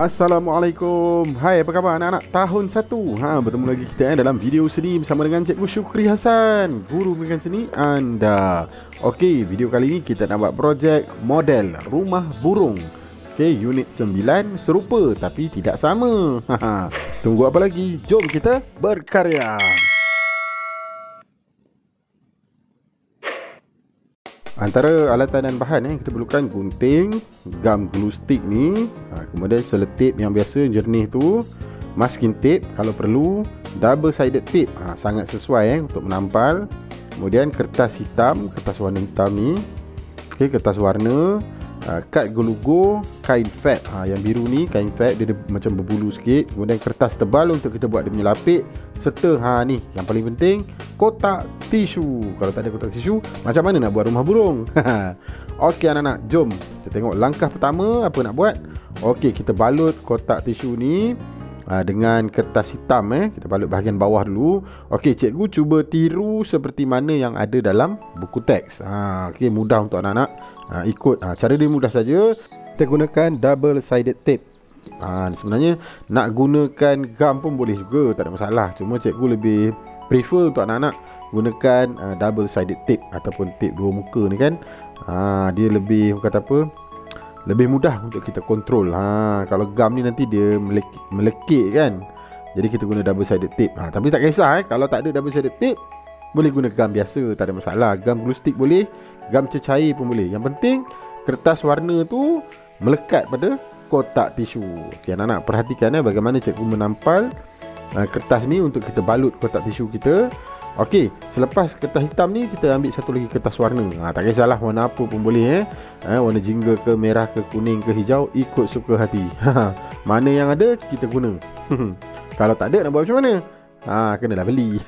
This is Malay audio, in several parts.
Assalamualaikum. Hai, apa khabar anak-anak tahun 1? Bertemu lagi kita dalam video seni bersama dengan Cikgu Syukri Hasan, guru pendidikan seni anda. Okey, video kali ini kita nak buat projek model rumah burung. Okey, unit 9 serupa tapi tidak sama. Tunggu apa lagi? Jom kita berkarya. Antara alatan dan bahan yang kita perlukan gunting, gum glue stick ni, kemudian selotip yang biasa jernih tu, masking tape kalau perlu, double sided tape, sangat sesuai untuk menampal. Kemudian kertas hitam, kertas warna hitam ni, kertas warna, kad gelugo, kain fat, yang biru ni kain fat, dia macam berbulu sikit. Kemudian kertas tebal untuk kita buat dia punya lapik, serta ni yang paling penting, kotak tisu. Kalau tak ada kotak tisu, macam mana nak buat rumah burung? Okey anak-anak, jom kita tengok langkah pertama apa nak buat. Okey, kita balut kotak tisu ni dengan kertas hitam. Kita balut bahagian bawah dulu. Okey, cikgu cuba tiru seperti mana yang ada dalam buku teks. Okey, mudah untuk anak-anak ikut. Cara dia mudah saja. Kita gunakan double sided tape. Sebenarnya nak gunakan gum pun boleh juga, tak ada masalah. Cuma cikgu lebih prefer untuk anak-anak gunakan double sided tape ataupun tape dua muka ni kan. Dia lebih, kata apa, lebih mudah untuk kita kontrol. Kalau gum ni nanti dia melekit kan. Jadi kita guna double sided tape. Tapi tak kisah kalau tak ada double sided tape, boleh guna gum biasa, tak ada masalah. Gum glue stick boleh, gum cecair pun boleh. Yang penting kertas warna tu melekat pada kotak tisu. Okey anak-anak, perhatikan bagaimana cikgu menampal kertas ni untuk kita balut kotak tisu kita. Okey, selepas kertas hitam ni kita ambil satu lagi kertas warna. Tak kisahlah warna apa pun boleh warna jingga ke, merah ke, kuning ke, hijau, ikut suka hati. Mana yang ada kita guna. Kalau tak ada nak buat macam mana? Kenalah beli.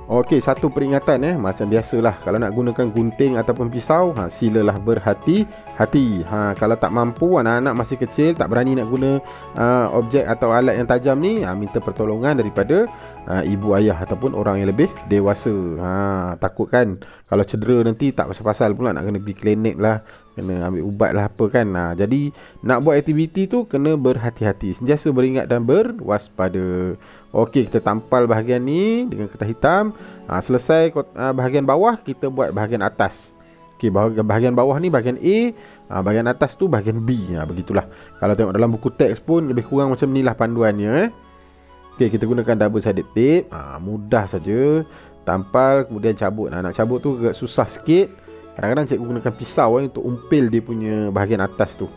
Okey, satu peringatan macam biasalah, kalau nak gunakan gunting ataupun pisau, silalah berhati-hati. Kalau tak mampu, anak-anak masih kecil tak berani nak guna objek atau alat yang tajam ni, minta pertolongan daripada ibu ayah ataupun orang yang lebih dewasa. Takut kan kalau cedera nanti tak pasal-pasal pula nak kena pergi klinik lah, kena ambil ubat lah apa kan. Jadi nak buat aktiviti tu kena berhati-hati, sentiasa beringat dan berwaspada. Okey, kita tampal bahagian ni dengan kertas hitam. Selesai bahagian bawah, kita buat bahagian atas. Okey, bahagian bawah ni bahagian A, bahagian atas tu bahagian B. Begitulah. Kalau tengok dalam buku teks pun lebih kurang macam inilah panduannya. Okey, kita gunakan double sided tape. Mudah saja. Tampal kemudian cabut. Nak cabut tu agak susah sikit. Kadang-kadang cikgu gunakan pisau untuk umpil dia punya bahagian atas tu.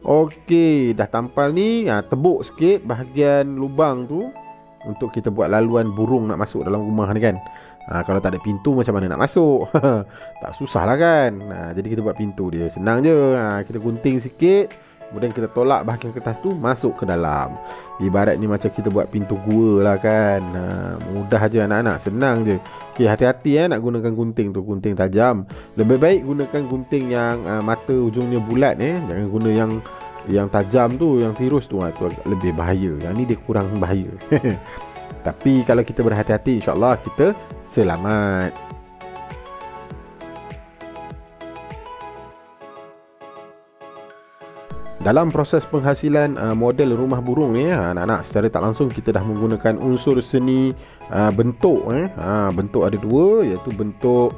Okey, dah tampal ni, tebuk sikit bahagian lubang tu untuk kita buat laluan burung nak masuk dalam rumah ni kan. Kalau tak ada pintu macam mana nak masuk? Tak susah lah kan. Jadi kita buat pintu dia, senang je. Kita gunting sikit, kemudian kita tolak bahagian kertas tu masuk ke dalam. Ibarat ni macam kita buat pintu gua lah kan. Mudah je anak-anak, senang je. Okey, hati-hati nak gunakan gunting tu, gunting tajam. Lebih baik gunakan gunting yang mata ujungnya bulat. Jangan guna yang tajam tu, yang tirus tu, tu agak lebih bahaya. Yang ni dia kurang bahaya. Tapi kalau kita berhati-hati, insyaAllah kita selamat. Dalam proses penghasilan model rumah burung ni, anak-anak, secara tak langsung kita dah menggunakan unsur seni bentuk. Bentuk ada dua, iaitu bentuk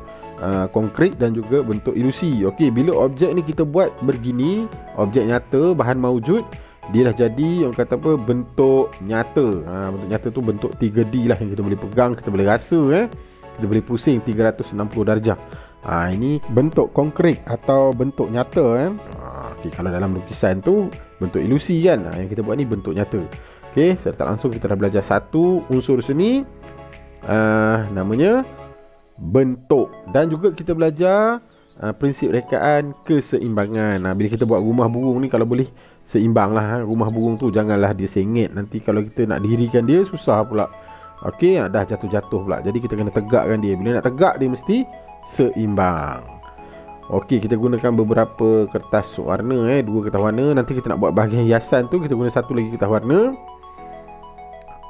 konkret dan juga bentuk ilusi. Okey, bila objek ni kita buat begini, objek nyata, bahan maujud, dia dah jadi orang kata apa, bentuk nyata. Bentuk nyata tu bentuk 3D lah, yang kita boleh pegang, kita boleh rasa, kita boleh pusing 360 darjah. Ini bentuk konkret atau bentuk nyata. Okey, kalau dalam lukisan tu bentuk ilusi kan. Yang kita buat ni bentuk nyata. Okey, secara tak langsung kita dah belajar satu unsur seni, namanya bentuk. Dan juga kita belajar prinsip rekaan keseimbangan. Bila kita buat rumah burung ni, kalau boleh seimbang lah. Rumah burung tu janganlah dia sengit. Nanti kalau kita nak dirikan dia, susah pula. Okey, dah jatuh-jatuh pula. Jadi kita kena tegakkan dia. Bila nak tegak, dia mesti seimbang. Okey, kita gunakan beberapa kertas warna, dua kertas warna. Nanti kita nak buat bahagian hiasan tu, kita guna satu lagi kertas warna.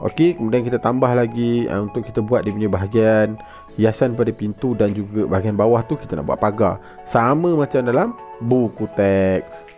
Okey, kemudian kita tambah lagi untuk kita buat dia punya bahagian hiasan pada pintu dan juga bahagian bawah tu kita nak buat pagar. Sama macam dalam buku teks.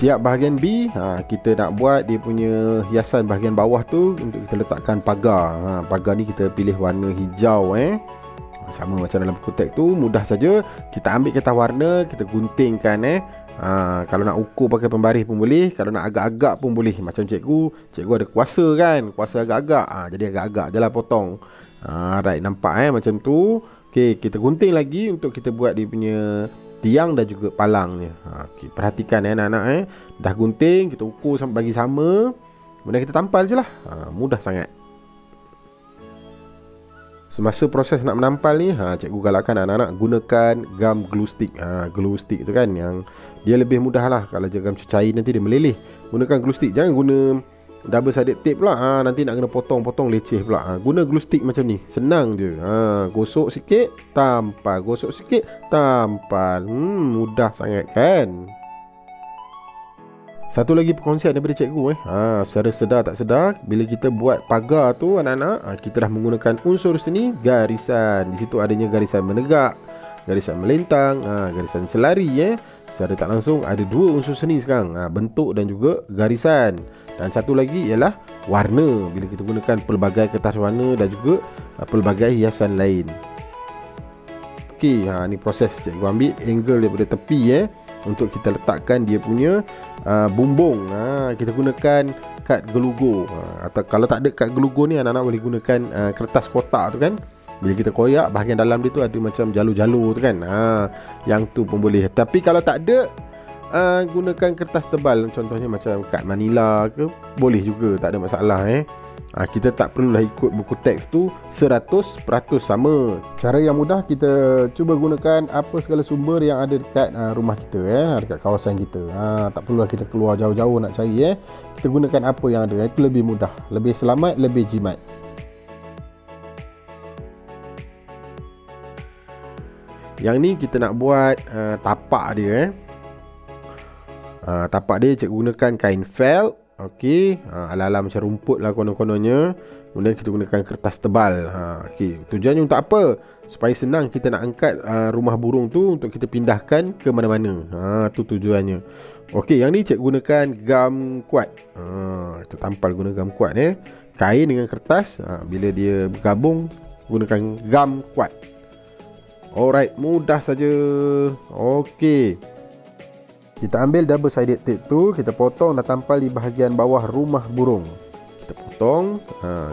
Siap bahagian B, kita nak buat dia punya hiasan bahagian bawah tu untuk kita letakkan pagar. Pagar ni kita pilih warna hijau sama macam dalam buku teks tu, mudah saja. Kita ambil kertas warna, kita guntingkan kalau nak ukur pakai pembaris pun boleh, kalau nak agak-agak pun boleh. Macam cikgu ada kuasa kan, kuasa agak-agak. Jadi agak-agak je lah potong. Right, nampak macam tu. Okey, kita gunting lagi untuk kita buat dia punya tiang dan juga palangnya. Okay, perhatikan anak-anak dah gunting, kita ukur sampai bagi sama, kemudian kita tampal je lah. Mudah sangat. Semasa proses nak menampal ni, cikgu galakkan anak-anak gunakan gam glue stick. Glue stick tu kan yang dia lebih mudah lah. Kalau je gam cecair nanti dia meleleh. Gunakan glue stick, jangan guna double sided tape pula. Nanti nak kena potong-potong leceh pula. Guna glue stick macam ni, senang je. Gosok sikit, tampal. Gosok sikit, tampal. Mudah sangat kan. Satu lagi perkongsian daripada cikgu secara sedar tak sedar, bila kita buat pagar tu anak-anak, kita dah menggunakan unsur seni garisan. Di situ adanya garisan menegak, garisan melintang, garisan selari. Secara tak langsung ada dua unsur seni sekarang, bentuk dan juga garisan. Dan satu lagi ialah warna, bila kita gunakan pelbagai kertas warna dan juga pelbagai hiasan lain. Okey, ni proses cikgu ambil angle daripada tepi untuk kita letakkan dia punya bumbung. Kita gunakan kad gelugo. Atau kalau tak ada kad gelugo ni, anak-anak boleh gunakan kertas kotak tu kan. Bila kita koyak, bahagian dalam dia tu ada macam jalur-jalur tu kan. Yang tu pun boleh. Tapi kalau tak ada, gunakan kertas tebal, contohnya macam kad manila ke, boleh juga, tak ada masalah. Kita tak perlulah ikut buku teks tu 100% sama. Cara yang mudah, kita cuba gunakan apa segala sumber yang ada dekat rumah kita, dekat kawasan kita. Tak perlulah kita keluar jauh-jauh nak cari. Kita gunakan apa yang ada, itu lebih mudah, lebih selamat, lebih jimat. Yang ni kita nak buat tapak dia. Tapak dia cikgu gunakan kain felt. Okey, ala-ala macam rumput lah konon-kononnya. Kemudian kita gunakan kertas tebal. Okey, tujuannya untuk apa? Supaya senang kita nak angkat rumah burung tu untuk kita pindahkan ke mana-mana. Tu tujuannya. Okey, yang ni cikgu gunakan gam kuat. Kita tampal guna gam kuat kain dengan kertas. Bila dia bergabung, gunakan gam kuat. Alright, mudah saja. Okey, kita ambil double sided tape tu, kita potong dan tampal di bahagian bawah rumah burung. Kita potong,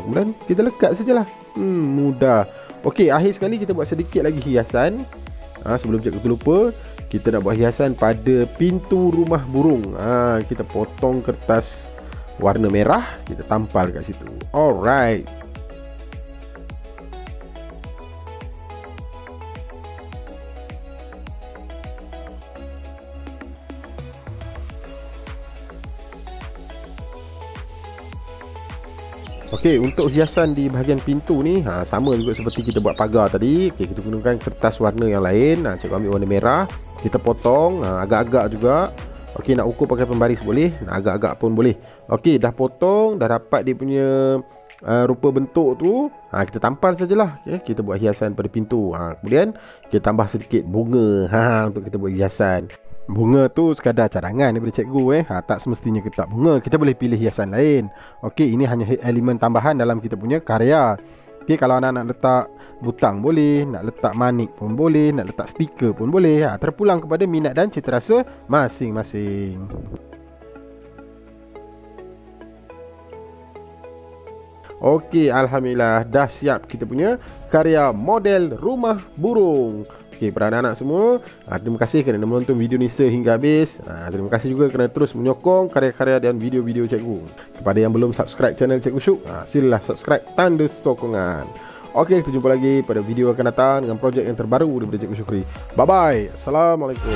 kemudian kita lekat sajalah. Mudah. Okey, akhir sekali kita buat sedikit lagi hiasan. Sebelum cikgu terlupa, kita nak buat hiasan pada pintu rumah burung. Kita potong kertas warna merah, kita tampal kat situ. Alright. Okey, untuk hiasan di bahagian pintu ni sama juga seperti kita buat pagar tadi. Okey, kita gunakan kertas warna yang lain. Cikgu ambil warna merah, kita potong agak-agak juga. Okey, nak ukur pakai pembaris boleh, nak agak-agak pun boleh. Okey, dah potong, dah dapat dia punya rupa bentuk tu. Kita tampal sajalah. Okey, kita buat hiasan pada pintu. Kemudian kita tambah sedikit bunga untuk kita buat hiasan. Bunga tu sekadar cadangan daripada cikgu tak semestinya kita bunga, kita boleh pilih hiasan lain. Okey, ini hanya elemen tambahan dalam kita punya karya. Okey, kalau anak nak letak butang boleh, nak letak manik pun boleh, nak letak stiker pun boleh. Terpulang kepada minat dan cita rasa masing-masing. Okey, alhamdulillah dah siap kita punya karya model rumah burung. Okey, para anak-anak semua, terima kasih kerana menonton video ni sehingga habis. Terima kasih juga kerana terus menyokong karya-karya dan video-video cikgu. Kepada yang belum subscribe channel Cikgu Syuk, silalah subscribe tanda sokongan. Okey, kita jumpa lagi pada video akan datang dengan projek yang terbaru daripada Cikgu Syukri. Bye bye. Assalamualaikum.